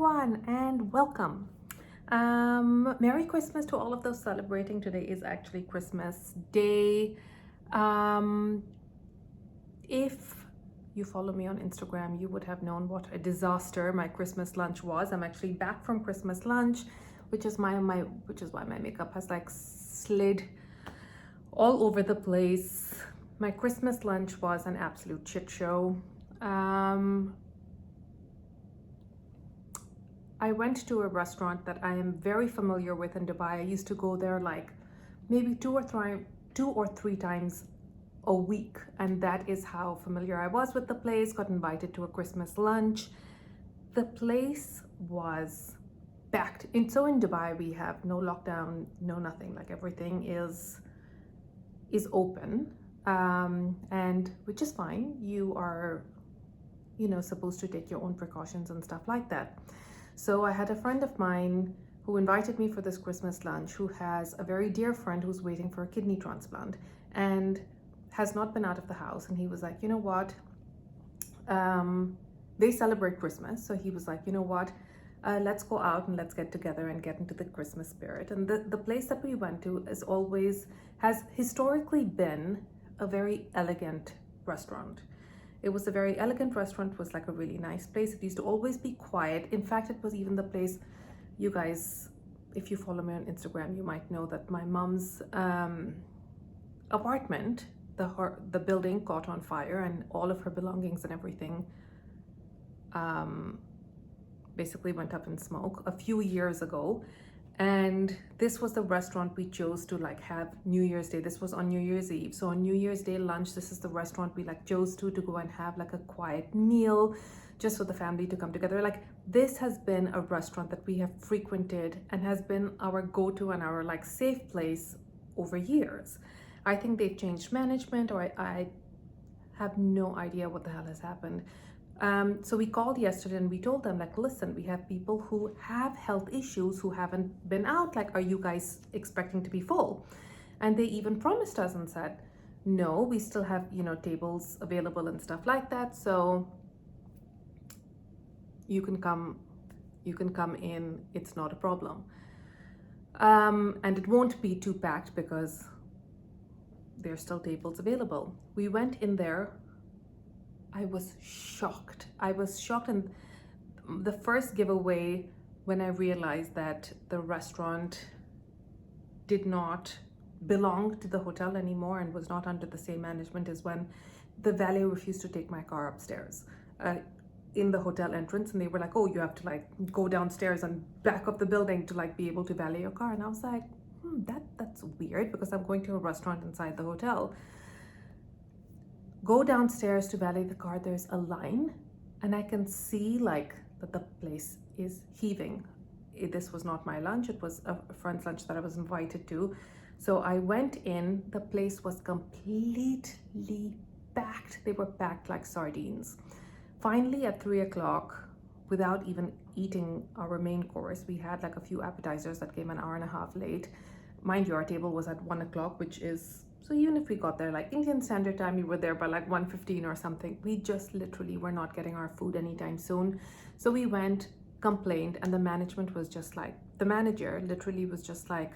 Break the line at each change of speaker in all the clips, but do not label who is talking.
everyone and welcome. Merry Christmas to all of those celebrating. Today is actually Christmas Day. If you follow me on Instagram, you would have known what a disaster my Christmas lunch was. I'm actually back from Christmas lunch, which is why my makeup has like slid all over the place. My Christmas lunch was an absolute shit show. I went to a restaurant that I am very familiar with in Dubai. I used to go there like maybe two or three times a week, and that is how familiar I was with the place. Got invited to a Christmas lunch. The place was packed. So in Dubai we have no lockdown, no nothing. Like everything is open, and which is fine. You are, supposed to take your own precautions and stuff like that. So I had a friend of mine who invited me for this Christmas lunch, who has a very dear friend who's waiting for a kidney transplant and has not been out of the house. And he was like, you know what? They celebrate Christmas. So he was like, you know what? Let's go out and let's get together and get into the Christmas spirit. And the place that we went to has historically been a very elegant restaurant. It was a very elegant restaurant. It was like a really nice place. It used to always be quiet. In fact, it was even the place, you guys, if you follow me on Instagram, you might know that my mom's apartment, the building caught on fire and all of her belongings and everything basically went up in smoke a few years ago. And this was the restaurant we chose to like have New Year's Day. This was on New Year's Eve. So on New Year's Day lunch, this is the restaurant we like chose to go and have like a quiet meal just for the family to come together. Like this has been a restaurant that we have frequented and has been our go-to and our like safe place over years. I think they've changed management, or I have no idea what the hell has happened. So we called yesterday and we told them like, listen, we have people who have health issues who haven't been out. Like, are you guys expecting to be full? And they even promised us and said, no, we still have, tables available and stuff like that. So you can come in. It's not a problem. And it won't be too packed because there's still tables available. We went in there. I was shocked. And the first giveaway when I realized that the restaurant did not belong to the hotel anymore and was not under the same management is when the valet refused to take my car upstairs in the hotel entrance. And they were like, oh, you have to like go downstairs and back of the building to like be able to valet your car. And I was like, that's weird, because I'm going to a restaurant inside the hotel. Go downstairs to valet the car, there's a line, and I can see like that the place is heaving. This was not my lunch, it was a friend's lunch that I was invited to. So I went in, the place was completely packed. They were packed like sardines. Finally at 3 o'clock, without even eating our main course, we had like a few appetizers that came an hour and a half late. Mind you, our table was at 1 o'clock, which is, so even if we got there like Indian Standard Time, we were there by like 1:15 or something. We just literally were not getting our food anytime soon. So we went, complained, and the management was just like, the manager literally was just like,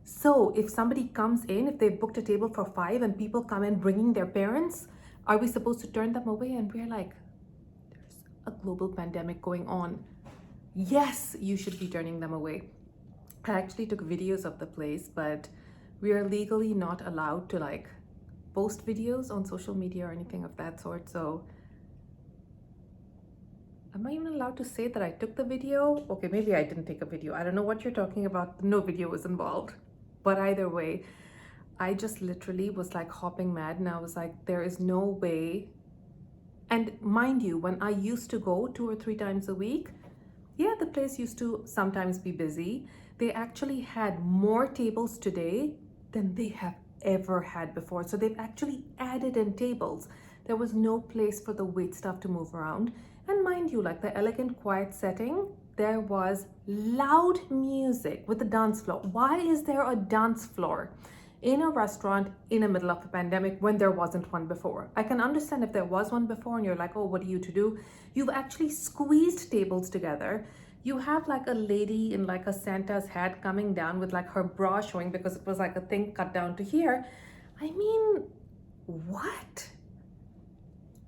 so if somebody comes in, if they've booked a table for 5 and people come in bringing their parents, are we supposed to turn them away? And we're like, there's a global pandemic going on. Yes, you should be turning them away. I actually took videos of the place, but we are legally not allowed to like post videos on social media or anything of that sort. So am I even allowed to say that I took the video? Okay, maybe I didn't take a video. I don't know what you're talking about. No video was involved. But either way, I just literally was like hopping mad, and I was like, there is no way. And mind you, when I used to go 2 or 3 times a week, yeah, the place used to sometimes be busy. They actually had more tables today than they have ever had before. So they've actually added in tables. There was no place for the wait staff to move around. And mind you, like the elegant, quiet setting, there was loud music with the dance floor. Why is there a dance floor in a restaurant in the middle of a pandemic when there wasn't one before. I can understand if there was one before and you're like, oh, what are you to do? You've actually squeezed tables together. You have like a lady in like a Santa's hat coming down with like her bra showing because it was like a thing cut down to here. I mean, what?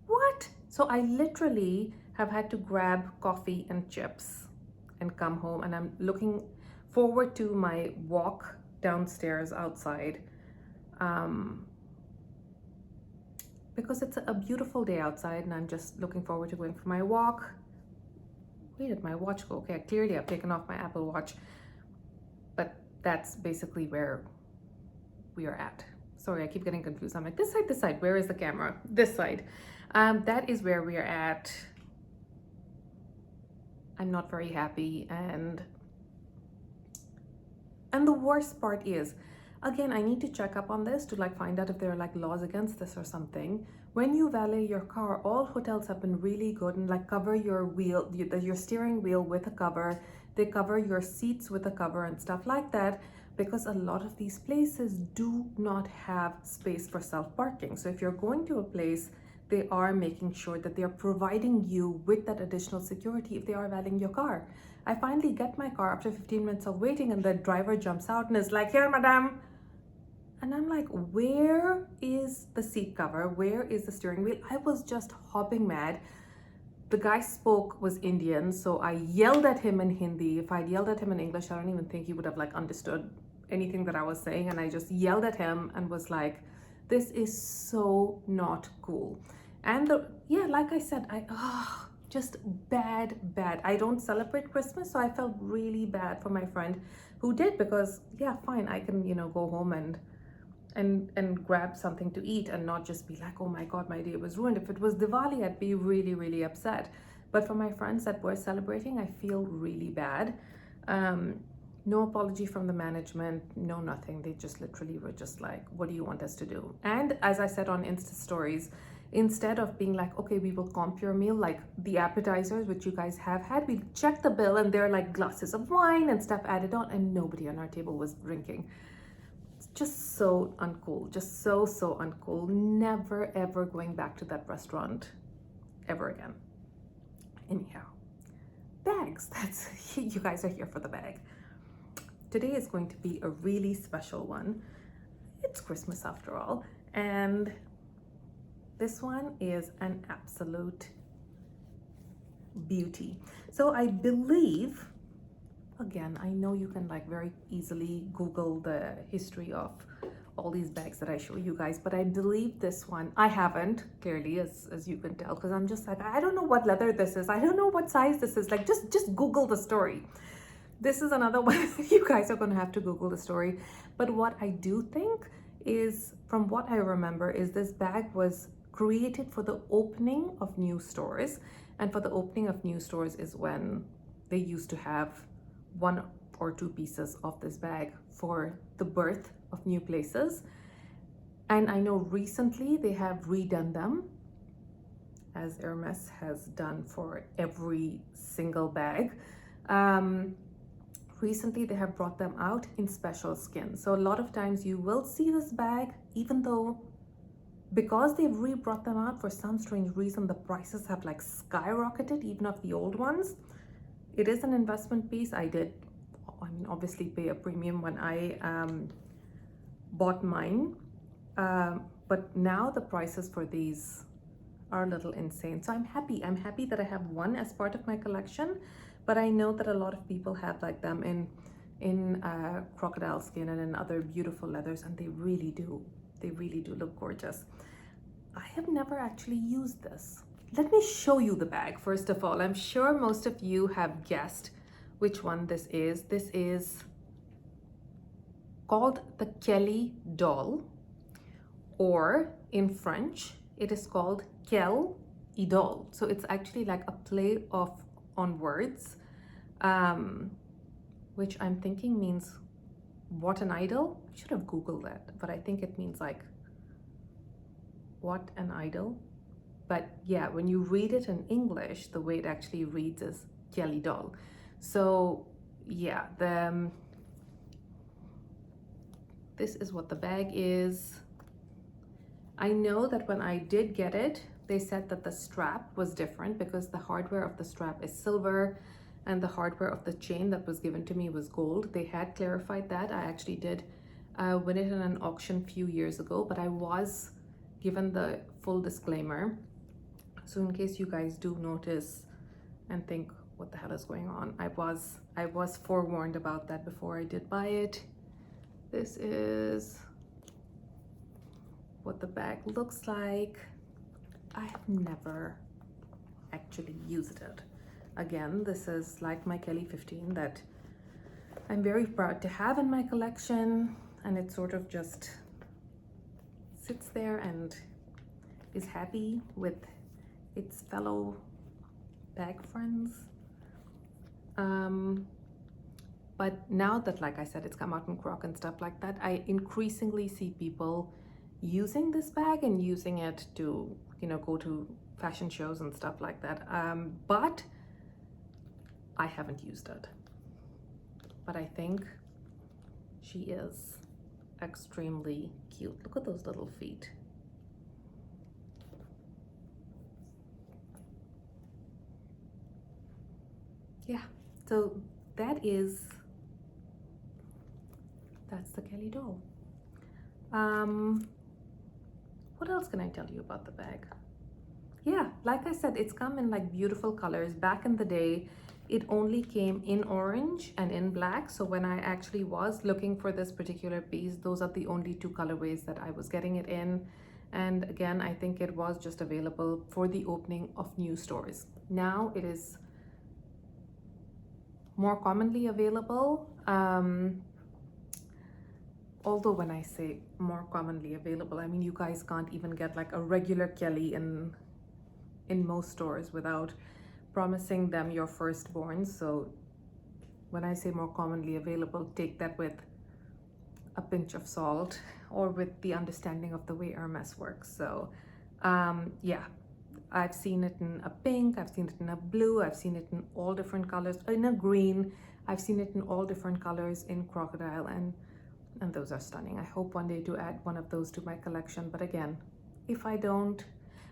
What? So I literally have had to grab coffee and chips and come home, and I'm looking forward to my walk downstairs outside, because it's a beautiful day outside and I'm just looking forward to going for my walk. Where did my watch go? Okay, clearly I've taken off my Apple Watch, but that's basically where we are at. Sorry, I keep getting confused. I'm like, this side, where is the camera? This side. That is where we are at. I'm not very happy, and the worst part is, again, I need to check up on this to like find out if there are like laws against this or something. When you valet your car, all hotels have been really good and like cover your wheel, your steering wheel with a cover. They cover your seats with a cover and stuff like that, because a lot of these places do not have space for self-parking. So if you're going to a place, they are making sure that they're providing you with that additional security if they are valeting your car. I finally get my car after 15 minutes of waiting, and the driver jumps out and is like, "Here, madam." And I'm like, where is the seat cover? Where is the steering wheel? I was just hopping mad. The guy was Indian, so I yelled at him in Hindi. If I'd yelled at him in English, I don't even think he would have like understood anything that I was saying. And I just yelled at him and was like, this is so not cool. And like I said, just bad. I don't celebrate Christmas, so I felt really bad for my friend who did, because yeah, fine, I can, go home and grab something to eat and not just be like, oh my god, my day was ruined. If it was Diwali, I'd be really, really upset. But for my friends that were celebrating, I feel really bad. No apology from the management, no nothing. They just literally were just like, what do you want us to do? And as I said on Insta stories, instead of being like, okay, we will comp your meal, like the appetizers, which you guys have had, we check the bill and there are like glasses of wine and stuff added on, and nobody on our table was drinking. It's just so uncool, just so uncool. Never ever going back to that restaurant ever again. Anyhow, bags, that's you guys are here for the bag. Today is going to be a really special one. It's Christmas after all, and this one is an absolute beauty. So I believe, again, I know you can like very easily Google the history of all these bags that I show you guys, but I believe this one, I haven't, clearly, as you can tell, because I'm just like, I don't know what leather this is. I don't know what size this is. Like, just Google the story. This is another one. You guys are going to have to Google the story. But what I do think is, from what I remember, is this bag was created for the opening of new stores. And for the opening of new stores is when they used to have 1 or 2 pieces of this bag for the birth of new places. And I know recently they have redone them, as Hermes has done for every single bag. Recently they have brought them out in special skin. So a lot of times you will see this bag, even though, because they've re-brought them out, for some strange reason the prices have like skyrocketed, even of the old ones. It is an investment piece. I mean, obviously pay a premium when I bought mine, but now the prices for these are a little insane. So I'm happy that I have one as part of my collection, but I know that a lot of people have like them in crocodile skin and in other beautiful leathers, and they really do look gorgeous. I have never actually used this. Let me show you the bag first of all. I'm sure most of you have guessed which one this is. This is called the Quelle Idole, or in French it is called Quelle Idole. So it's actually like a play on words, which I'm thinking means what an idol. I should have Googled that, but I think it means like what an idol. But yeah, when you read it in English, the way it actually reads is Quelle Idole. So yeah, this is what the bag is. I know that when I did get it, they said that the strap was different because the hardware of the strap is silver and the hardware of the chain that was given to me was gold. They had clarified that. I actually did win it in an auction a few years ago, but I was given the full disclaimer. So in case you guys do notice and think, what the hell is going on? I was forewarned about that before I did buy it. This is what the bag looks like. I have never actually used it. Again, this is like my Kelly 15 that I'm very proud to have in my collection, and it sort of just sits there and is happy with its fellow bag friends. But now that, like I said, it's come out in croc and stuff like that, I increasingly see people using this bag and using it to, you know, go to fashion shows and stuff like that. But I haven't used it. But I think she is extremely cute. Look at those little feet. Yeah, so that's the Quelle Idole. What else can I tell you about the bag? Yeah, like I said, it's come in like beautiful colors. Back in the day, it only came in orange and in black. So when I actually was looking for this particular piece, those are the only two colorways that I was getting it in. And again, I think it was just available for the opening of new stores. Now it is more commonly available. Although when I say more commonly available, I mean, you guys can't even get like a regular Kelly in most stores without promising them your firstborn. So when I say more commonly available, take that with a pinch of salt or with the understanding of the way Hermes works. So yeah, I've seen it in a pink, I've seen it in a blue, I've seen it in all different colors, in a green, I've seen it in all different colors in crocodile, and those are stunning. I hope one day to add one of those to my collection. But again, if I don't,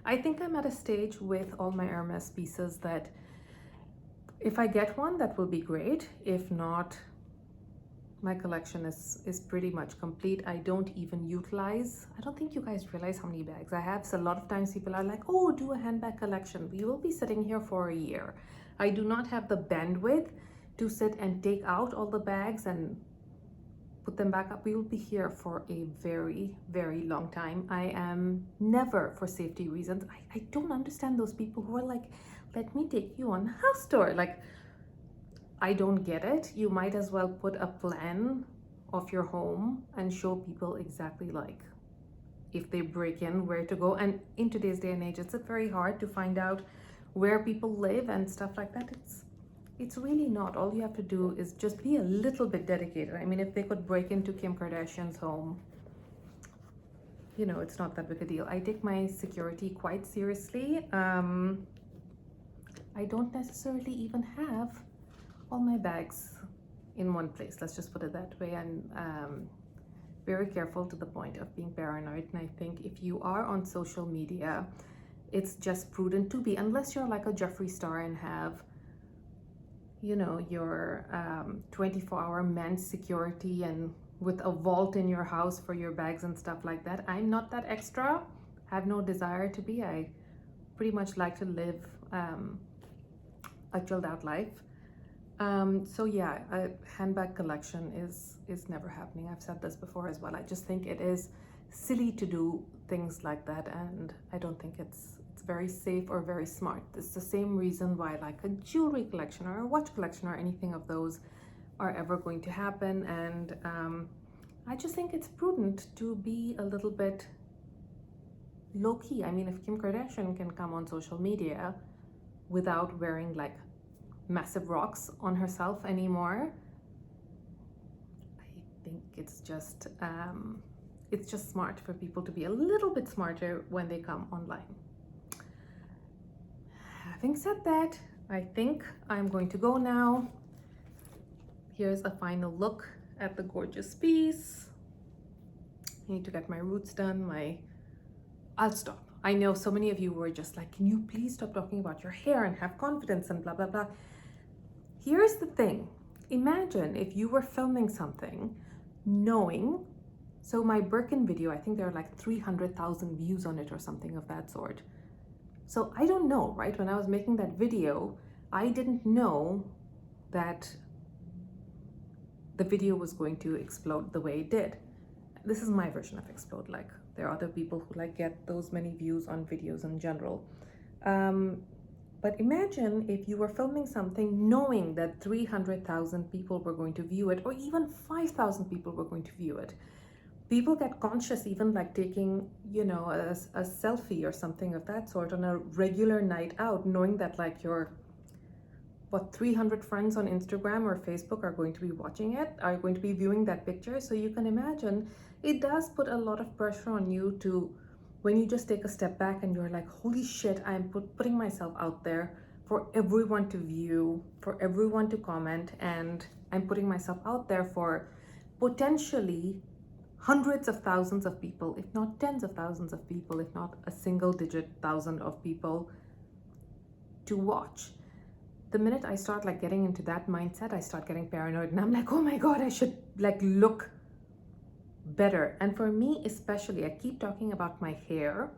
I think I'm at a stage with all my Hermes pieces that if I get one, that will be great. If not, my collection is pretty much complete. I don't even utilize, I don't think you guys realize how many bags I have. So a lot of times people are like, oh, do a handbag collection. We will be sitting here for a year. I do not have the bandwidth to sit and take out all the bags and put them back up. We will be here for a very, very long time. I am never, for safety reasons, I don't understand those people who are like, let me take you on a house tour. Like, I don't get it. You might as well put a plan of your home and show people exactly like if they break in, where to go. And in today's day and age, it's very hard to find out where people live and stuff like that. It's really not. All you have to do is just be a little bit dedicated. I mean, if they could break into Kim Kardashian's home, you know, it's not that big a deal. I take my security quite seriously. I don't necessarily even have all my bags in one place. Let's just put it that way. And very careful to the point of being paranoid. And I think if you are on social media, it's just prudent to be, unless you're like a Jeffree Star and have, you know, your 24-hour manned security and with a vault in your house for your bags and stuff like that. I'm not that extra, have no desire to be. I pretty much like to live a chilled out life. So yeah, a handbag collection is never happening. I've said this before as well. I just think it is silly to do things like that, and I don't think it's very safe or very smart. It's the same reason why like a jewelry collection or a watch collection or anything of those are ever going to happen. And I just think it's prudent to be a little bit low-key. I mean, if Kim Kardashian can come on social media without wearing like massive rocks on herself anymore, I think it's just smart for people to be a little bit smarter when they come online. Having said that, I think I'm going to go now. Here's a final look at the gorgeous piece. I need to get my roots done. I'll stop. I know so many of you were just like, can you please stop talking about your hair and have confidence and blah, blah, blah. here's the thing. Imagine if you were filming something knowing, so my Birkin video, I think there are like 300,000 views on it or something of that sort. So I don't know, right? When I was making that video, I didn't know that the video was going to explode the way it did. This is my version of explode. Like, there are other people who like get those many views on videos in general. But imagine if you were filming something knowing that 300,000 people were going to view it, or even 5,000 people were going to view it. People get conscious, even like taking, you know, a selfie or something of that sort on a regular night out, knowing that like your, 300 friends on Instagram or Facebook are going to be watching it, are going to be viewing that picture. So you can imagine it does put a lot of pressure on you to, when you just take a step back and you're like, holy shit, I'm putting myself out there for everyone to view, for everyone to comment, and I'm putting myself out there for potentially hundreds of thousands of people, if not tens of thousands of people, if not a single digit thousand of people to watch. The minute I start like getting into that mindset, I start getting paranoid, and I'm like, oh my God, I should like look better. And for me especially, I keep talking about my hair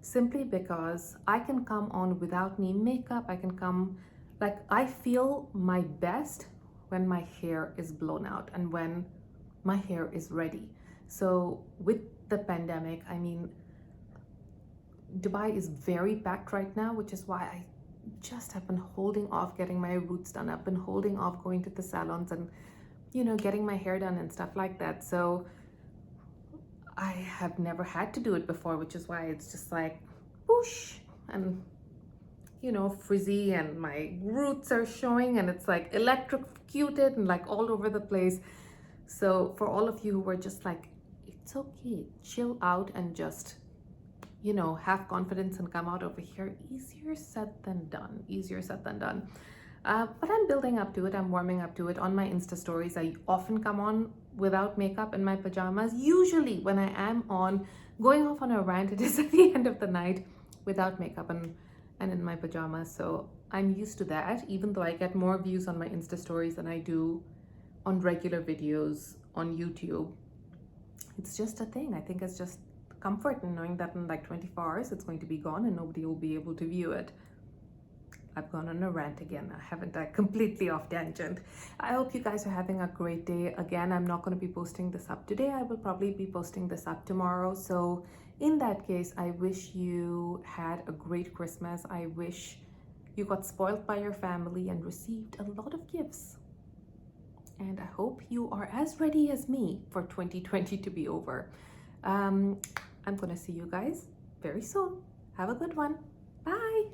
simply because I can come on without any makeup. I can come, like, I feel my best when my hair is blown out and when my hair is ready. So with the pandemic, I mean, Dubai is very packed right now, which is why I just have been holding off getting my roots done. I've been holding off going to the salons and, you know, getting my hair done and stuff like that. So I have never had to do it before, which is why it's just like whoosh and, you know, frizzy, and my roots are showing, and it's like electrocuted and like all over the place. So for all of you who were just like, it's okay, chill out and just, you know, have confidence and come out over here, easier said than done, easier said than done. But I'm building up to it, I'm warming up to it. On my Insta stories, I often come on without makeup in my pajamas. Usually when I am on, going off on a rant, it is at the end of the night without makeup and in my pajamas. So I'm used to that, even though I get more views on my Insta stories than I do on regular videos on YouTube. It's just a thing. I think it's just comfort in knowing that in like 24 hours it's going to be gone and nobody will be able to view it. I've gone on a rant again. I completely off tangent. I hope you guys are having a great day. Again, I'm not going to be posting this up today. I will probably be posting this up tomorrow. So in that case, I wish you had a great Christmas. I wish you got spoiled by your family and received a lot of gifts. And I hope you are as ready as me for 2020 to be over. I'm going to see you guys very soon. Have a good one. Bye.